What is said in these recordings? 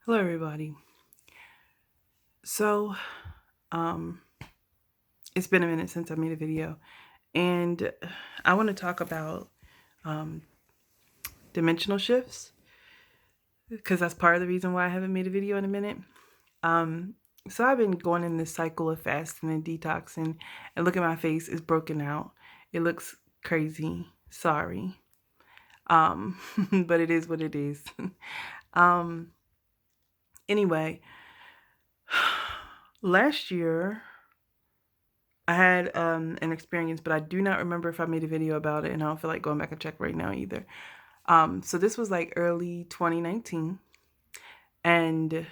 Hello, everybody. So, um, it's been a minute since I made a video, and I want to talk about um, dimensional shifts because that's part of the reason why I haven't made a video in a minute. Um, so I've been going in this cycle of fasting and detoxing, and look at my face; it's broken out. It looks crazy. Sorry, but it is what it is. um, anyway, last year I had an experience, but I do not remember if I made a video about it, and I don't feel like going back and check right now either. So this was like early 2019, and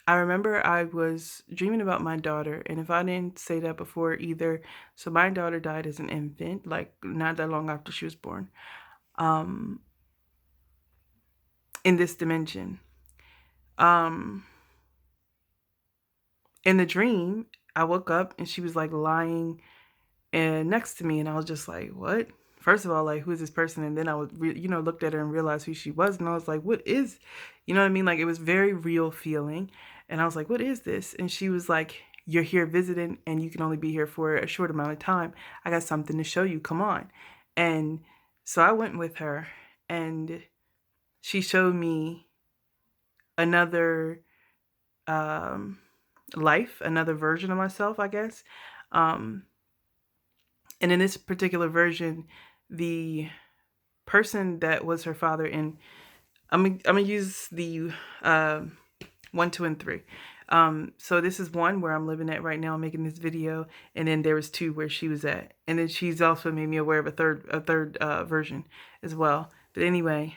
I remember I was dreaming about my daughter, and if I didn't say that before either, so my daughter died as an infant, like not that long after she was born, um, in this dimension. Um, in the dream, I woke up and she was like lying and next to me, and I was just like, what? First of all, like, who is this person? And then I was, looked at her and realized who she was, and I was like, what is, you know what I mean? Like, it was very real feeling, and I was like, what is this? And she was like, you're here visiting, and you can only be here for a short amount of time. I got something to show you. Come on. And so I went with her, and she showed me another life, another version of myself, I guess. Um, And in this particular version, the person that was her father, and I'm gonna use the 1, 2, and 3. So this is 1 where I'm living at right now, making this video, and then there was 2 where she was at, and then she's also made me aware of a third version as well. But anyway,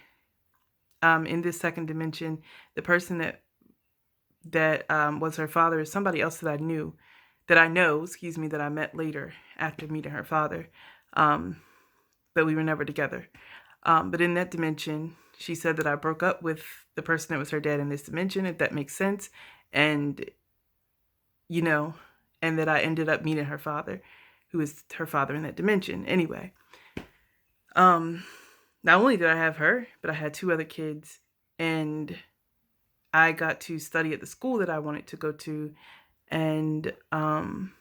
in this second dimension, the person that was her father is somebody else that I know, that I met later after meeting her father. But we were never together. But in that dimension, she said that I broke up with the person that was her dad in this dimension, if that makes sense. And, you know, and that I ended up meeting her father, who is her father in that dimension. Anyway, not only did I have her, but I had 2 other kids, and I got to study at the school that I wanted to go to. And I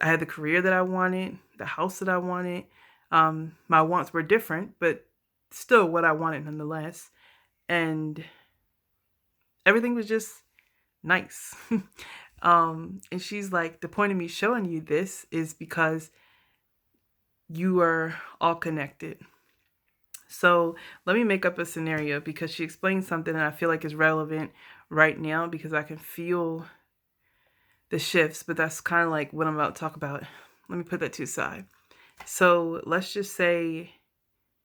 had the career that I wanted, the house that I wanted. My wants were different, but still what I wanted nonetheless. And everything was just nice. And she's like, the point of me showing you this is because you are all connected. So let me make up a scenario, because she explained something that I feel like is relevant right now, because I can feel the shifts, but that's kind of like what I'm about to talk about. Let me put that to the side. So let's just say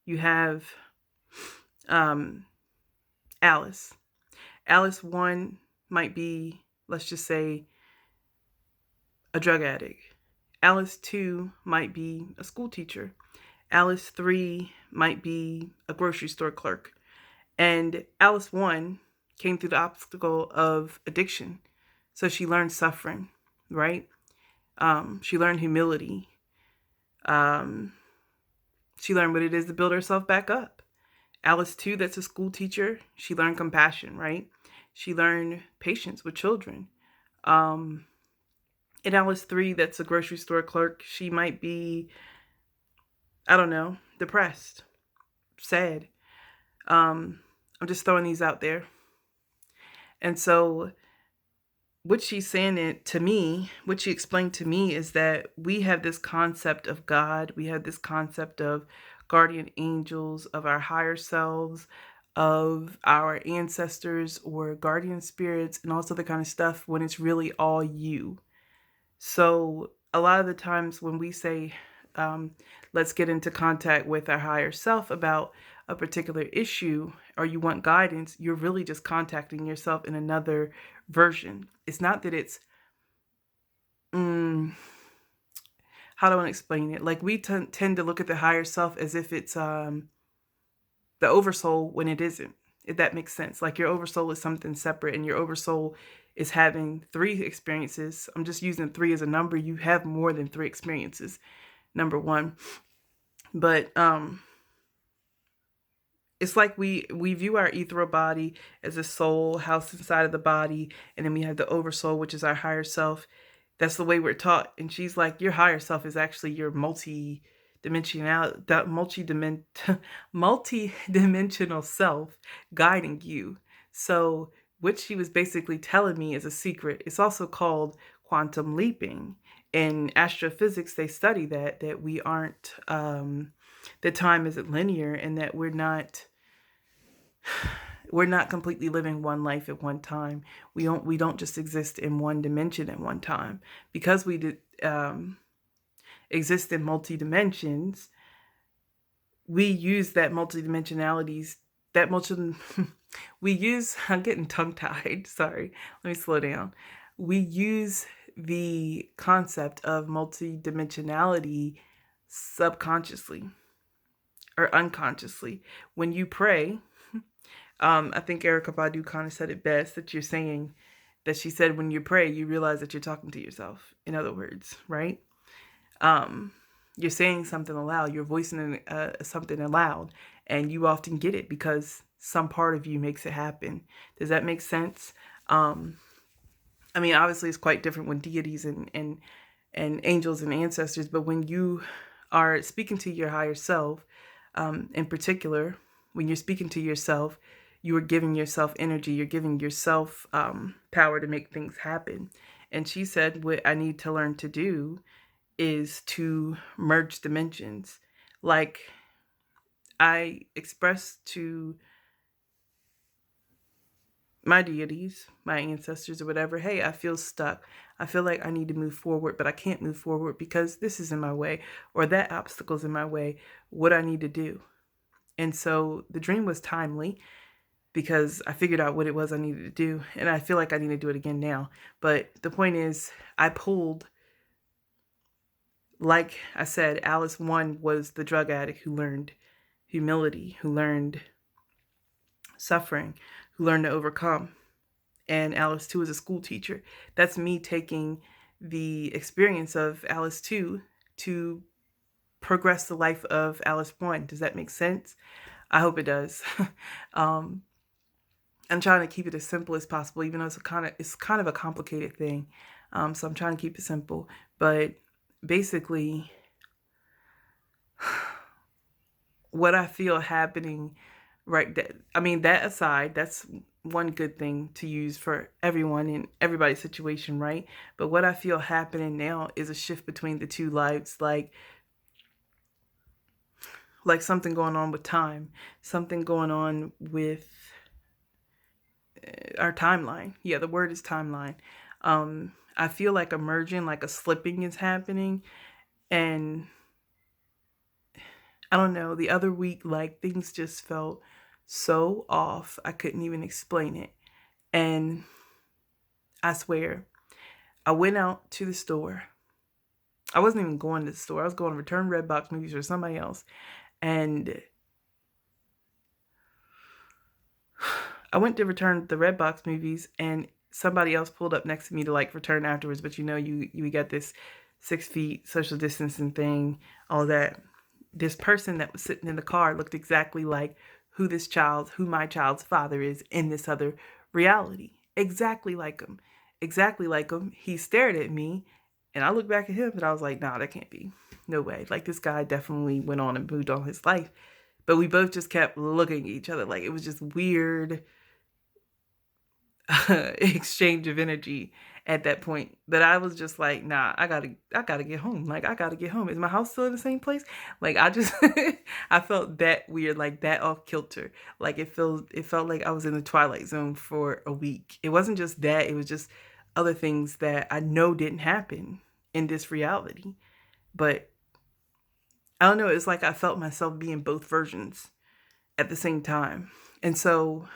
you have Alice. Alice 1 might be, let's just say, a drug addict. Alice 2 might be a school teacher. Alice 3 might be a grocery store clerk. And Alice 1 came through the obstacle of addiction. So she learned suffering, right? She learned humility. She learned what it is to build herself back up. Alice 2, that's a school teacher, she learned compassion, right? She learned patience with children. In Alice 3, that's a grocery store clerk, she might be, I don't know, depressed, sad. I'm just throwing these out there. And so what she's saying it to me, what she explained to me, is that we have this concept of God, we have this concept of guardian angels, of our higher selves, of our ancestors or guardian spirits, and all this other kind of stuff, when it's really all you. So a lot of the times when we say, let's get into contact with our higher self about a particular issue, or you want guidance, you're really just contacting yourself in another version. It's not that it's, how do I want to explain it? Like, we tend to look at the higher self as if it's the oversoul, when it isn't, if that makes sense. Like, your oversoul is something separate, and your oversoul is having 3 experiences. I'm just using 3 as a number. You have more than 3 experiences, number 1. But it's like we view our ethereal body as a soul housed inside of the body, and then we have the oversoul, which is our higher self. That's the way we're taught. And she's like, your higher self is actually your multi-dimensional, that multi-dimensional self guiding you. So what she was basically telling me is a secret. It's also called quantum leaping. In astrophysics, they study that we aren't that time isn't linear, and that we're not completely living one life at one time. We don't just exist in one dimension at one time, because we exist in multi dimensions. We use that multi-dimensionalities, that multi we use, I'm getting tongue tied, sorry, let me slow down. We use the concept of multi-dimensionality subconsciously or unconsciously. When you pray, I think Erica Badu kind of said it best, that you're saying that she said when you pray, you realize that you're talking to yourself. In other words, right? You're saying something aloud, you're voicing something aloud, and you often get it because some part of you makes it happen. Does that make sense? I mean, obviously, it's quite different when deities and angels and ancestors, but when you are speaking to your higher self, in particular, when you're speaking to yourself, you are giving yourself energy, you're giving yourself power to make things happen. And she said, what I need to learn to do is to merge dimensions. Like I expressed to my deities, my ancestors or whatever, hey, I feel stuck. I feel like I need to move forward, but I can't move forward because this is in my way or that obstacle's in my way. What I need to do. And so the dream was timely because I figured out what it was I needed to do. And I feel like I need to do it again now. But the point is, I pulled, like I said, Alice 1 was the drug addict who learned humility, who learned suffering, who learned to overcome. And Alice 2 is a school teacher. That's me taking the experience of Alice 2 to progress the life of Alice 1. Does that make sense? I hope it does. I'm trying to keep it as simple as possible, even though it's kind of a complicated thing. So I'm trying to keep it simple. But basically, what I feel happening that aside, that's one good thing to use for everyone in everybody's situation, right? But what I feel happening now is a shift between the two lives, like something going on with time, something going on with our timeline. Yeah, the word is timeline. I feel like a merging, like a slipping is happening. And I don't know, the other week, like things just felt so off. I couldn't even explain it. And I swear, I went out to the store. I wasn't even going to the store. I was going to return Redbox movies for somebody else. And I went to return the Redbox movies, and somebody else pulled up next to me to like return afterwards. But you know, you got this 6 feet social distancing thing, all that. This person that was sitting in the car looked exactly like who my child's father is in this other reality. Exactly like him. Exactly like him. He stared at me, and I looked back at him, and I was like, nah, that can't be. No way. Like, this guy definitely went on and moved on his life. But we both just kept looking at each other. Like, it was just weird exchange of energy at that point, that I was just like, nah, I gotta get home. Like, I gotta get home. Is my house still in the same place? Like, I just I felt that weird, like that off kilter. Like, it felt like I was in the Twilight Zone for a week. It wasn't just that, it was just other things that I know didn't happen in this reality. But I don't know, it's like I felt myself being both versions at the same time. And so,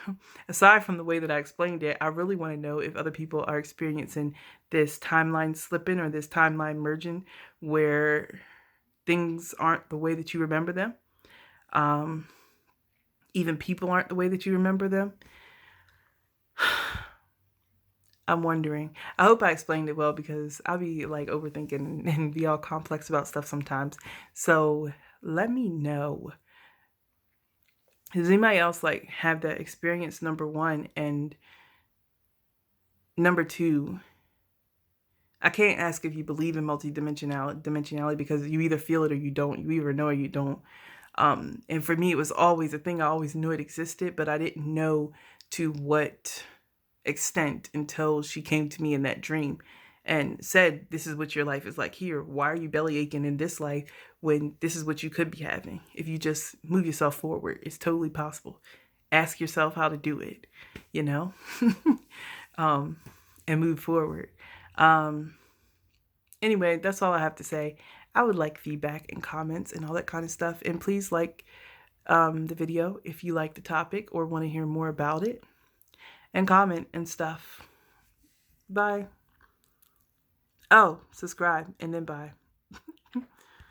aside from the way that I explained it, I really want to know if other people are experiencing this timeline slipping or this timeline merging where things aren't the way that you remember them. Even people aren't the way that you remember them. I'm wondering. I hope I explained it well, because I'll be like overthinking and be all complex about stuff sometimes. So let me know. Does anybody else like have that experience? Number one. And number two, I can't ask if you believe in multidimensionality because you either feel it or you don't. You either know or you don't. And for me, it was always a thing. I always knew it existed, but I didn't know to what extent until she came to me in that dream and said, this is what your life is like here. Why are you belly aching in this life when this is what you could be having? If you just move yourself forward, it's totally possible. Ask yourself how to do it, you know, and move forward. Anyway, that's all I have to say. I would like feedback and comments and all that kind of stuff. And please like the video if you like the topic or want to hear more about it. And comment and stuff. Bye. Oh, subscribe and then bye.